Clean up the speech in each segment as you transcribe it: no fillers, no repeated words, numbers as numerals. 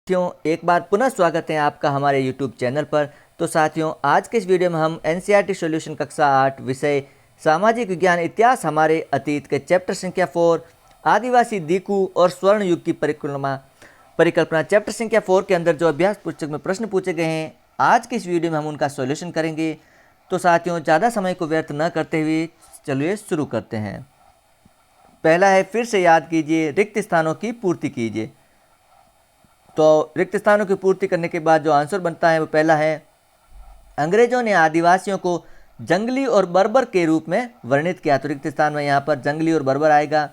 साथियों, एक बार पुनः स्वागत है आपका हमारे YouTube चैनल पर। तो साथियों, आज के इस वीडियो में हम NCERT सॉल्यूशन कक्षा 8 विषय सामाजिक विज्ञान इतिहास हमारे अतीत के चैप्टर संख्या 4 आदिवासी दीकू और स्वर्ण युग की परिकल्पना चैप्टर संख्या 4 के अंदर जो अभ्यास पुस्तक में प्रश्न पूछे गए हैं, आज के इस वीडियो में हम उनका सॉल्यूशन करेंगे। तो साथियों, ज़्यादा समय को व्यर्थ न करते हुए चलिए शुरू करते हैं। पहला है, फिर से याद कीजिए, रिक्त स्थानों की पूर्ति कीजिए। तो रिक्त स्थानों की पूर्ति करने के बाद जो आंसर बनता है वो पहला है, अंग्रेजों ने आदिवासियों को जंगली और बर्बर के रूप में वर्णित किया। तो रिक्त स्थान में यहाँ पर जंगली और बर्बर आएगा।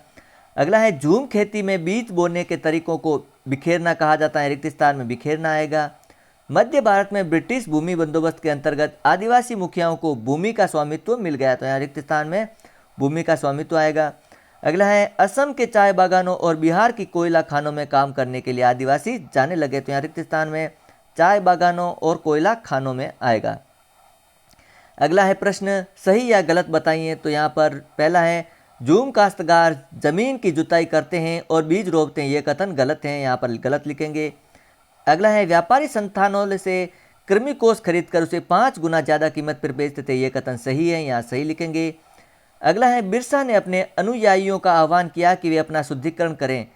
अगला है, झूम खेती में बीज बोने के तरीकों को बिखेरना कहा जाता है। रिक्त स्थान में बिखेरना आएगा। मध्य भारत में ब्रिटिश भूमि बंदोबस्त के अंतर्गत आदिवासी मुखियाओं को भूमि का स्वामित्व मिल गया। तो यहाँ रिक्त स्थान में भूमि का स्वामित्व आएगा। अगला है, असम के चाय बागानों और बिहार की कोयला खानों में काम करने के लिए आदिवासी जाने लगे। तो यहाँ रिक्त स्थान में चाय बागानों और कोयला खानों में आएगा। अगला है प्रश्न, सही या गलत बताइए। तो यहाँ पर पहला है, झूम काश्तकार जमीन की जुताई करते हैं और बीज रोपते हैं, ये कथन गलत है, यहाँ पर गलत लिखेंगे। अगला है, व्यापारी संस्थानों से कृमि कोष खरीदकर उसे 5 गुना ज़्यादा कीमत पर बेचते थे, ये कथन सही है, यहाँ सही लिखेंगे। अगला है, बिरसा ने अपने अनुयायियों का आह्वान किया कि वे अपना शुद्धिकरण करें,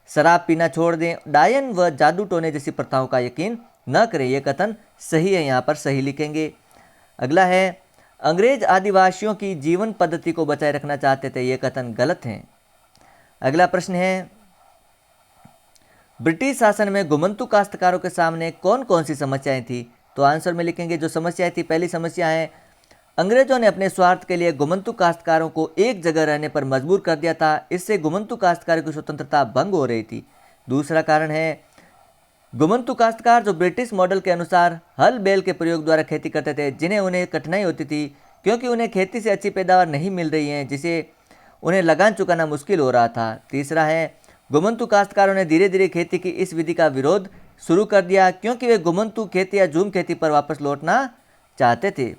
शराब पीना छोड़ दें, डायन व जादू टोने जैसी प्रथाओं का यकीन न करें, यह कथन सही है, यहाँ पर सही लिखेंगे। अगला है, अंग्रेज आदिवासियों की जीवन पद्धति को बचाए रखना चाहते थे, यह कथन गलत है। अगला प्रश्न है, ब्रिटिश शासन में घुमंतू काश्तकारों के सामने कौन कौन सी समस्याएं थी। तो आंसर में लिखेंगे जो समस्याएं थी। पहली समस्या है, अंग्रेजों ने अपने स्वार्थ के लिए घुमंतू काश्तकारों को एक जगह रहने पर मजबूर कर दिया था, इससे घुमंतू काश्तकारों की स्वतंत्रता भंग हो रही थी। दूसरा कारण है, घुमंतू काश्तकार जो ब्रिटिश मॉडल के अनुसार हल बैल के प्रयोग द्वारा खेती करते थे, जिन्हें उन्हें कठिनाई होती थी क्योंकि उन्हें खेती से अच्छी पैदावार नहीं मिल रही है, जिसे उन्हें लगान चुकाना मुश्किल हो रहा था। तीसरा है, घुमंतू काश्तकारों ने धीरे धीरे खेती की इस विधि का विरोध शुरू कर दिया क्योंकि वे घुमंतू खेती या झूम खेती पर वापस लौटना चाहते थे।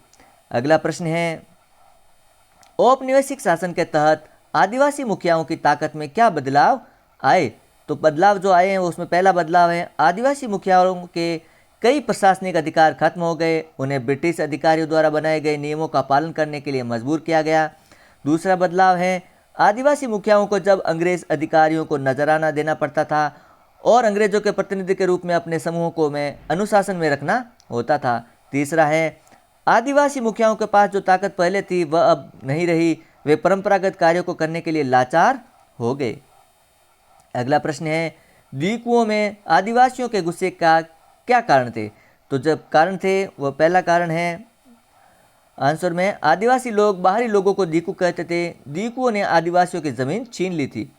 अगला प्रश्न है, औपनिवेशिक शासन के तहत आदिवासी मुखियाओं की ताकत में क्या बदलाव आए। तो बदलाव जो आए हैं उसमें पहला बदलाव है, आदिवासी मुखियाओं के कई प्रशासनिक अधिकार खत्म हो गए, उन्हें ब्रिटिश अधिकारियों द्वारा बनाए गए नियमों का पालन करने के लिए मजबूर किया गया। दूसरा बदलाव है, आदिवासी मुखियाओं को जब अंग्रेज अधिकारियों को नजराना देना पड़ता था और अंग्रेजों के प्रतिनिधि के रूप में अपने समूहों को में अनुशासन में रखना होता था। तीसरा है, आदिवासी मुखियाओं के पास जो ताकत पहले थी वह अब नहीं रही, वे परंपरागत कार्यों को करने के लिए लाचार हो गए। अगला प्रश्न है, द्वीपुओं में आदिवासियों के गुस्से का क्या कारण थे। तो जब कारण थे वह पहला कारण है, आंसर में आदिवासी लोग बाहरी लोगों को दीकू कहते थे। दीकुओं ने आदिवासियों की जमीन छीन ली थी।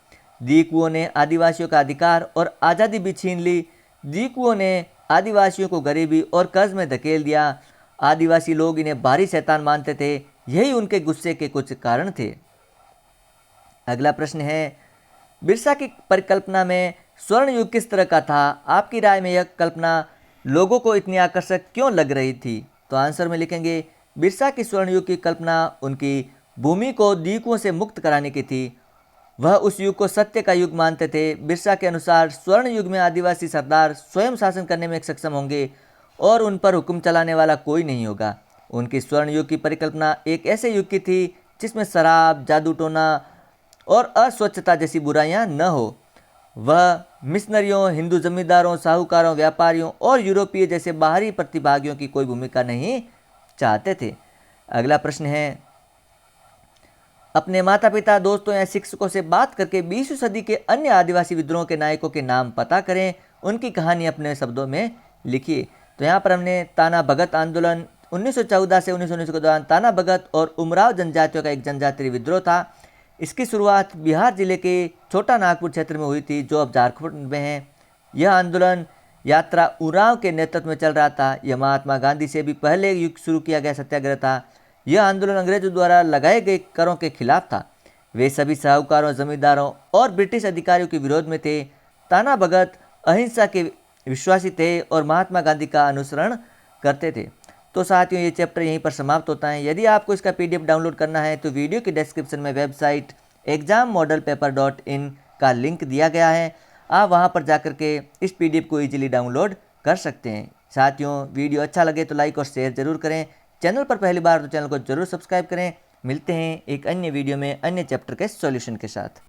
दीकुओं ने आदिवासियों का अधिकार और आज़ादी भी छीन ली। दीकुओं ने आदिवासियों को गरीबी और कर्ज में धकेल दिया। आदिवासी लोग इन्हें भारी शैतान मानते थे, यही उनके गुस्से के कुछ कारण थे। अगला प्रश्न है, बिरसा की परिकल्पना में स्वर्ण युग किस तरह का था। आपकी राय में यह कल्पना लोगों को इतनी आकर्षक क्यों लग रही थी। तो आंसर में लिखेंगे, बिरसा की स्वर्ण युग की कल्पना उनकी भूमि को दीकुओं से मुक्त कराने की थी। वह उस युग को सत्य का युग मानते थे। बिरसा के अनुसार स्वर्ण युग में आदिवासी सरदार स्वयं शासन करने में सक्षम होंगे और उन पर हुक्म चलाने वाला कोई नहीं होगा। उनकी स्वर्ण युग की परिकल्पना एक ऐसे युग की थी जिसमें शराब, जादू टोना और अस्वच्छता जैसी बुराइयां न हो। वह मिशनरियों, हिंदू जमींदारों, साहूकारों, व्यापारियों और यूरोपीय जैसे बाहरी प्रतिभागियों की कोई भूमिका नहीं चाहते थे। अगला प्रश्न है, अपने माता पिता, दोस्तों या शिक्षकों से बात करके 20वीं सदी के अन्य आदिवासी विद्रोह के नायकों के नाम पता करें, उनकी कहानी अपने शब्दों में लिखिए। तो यहाँ पर हमने ताना भगत आंदोलन 1914 से 1919 के दौरान ताना भगत और उमराव जनजातियों का एक जनजातीय विद्रोह था। इसकी शुरुआत बिहार जिले के छोटा नागपुर क्षेत्र में हुई थी, जो अब झारखंड में है। यह आंदोलन यात्रा उरांव के नेतृत्व में चल रहा था। यह महात्मा गांधी से भी पहले युग शुरू किया गया सत्याग्रह था। यह आंदोलन अंग्रेजों द्वारा लगाए गए करों के खिलाफ था। वे सभी साहूकारों, जमींदारों और ब्रिटिश अधिकारियों के विरोध में थे। ताना भगत अहिंसा के विश्वासी थे और महात्मा गांधी का अनुसरण करते थे। तो साथियों, ये चैप्टर यहीं पर समाप्त होता है। यदि आपको इसका PDF डाउनलोड करना है तो वीडियो के डिस्क्रिप्शन में वेबसाइट exammodelpaper.in का लिंक दिया गया है। आप वहां पर जाकर के इस पीडीएफ को इजीली डाउनलोड कर सकते हैं। साथियों, वीडियो अच्छा लगे तो लाइक और शेयर जरूर करें। चैनल पर पहली बार तो चैनल को जरूर सब्सक्राइब करें। मिलते हैं एक अन्य वीडियो में अन्य चैप्टर के सॉल्यूशन के साथ।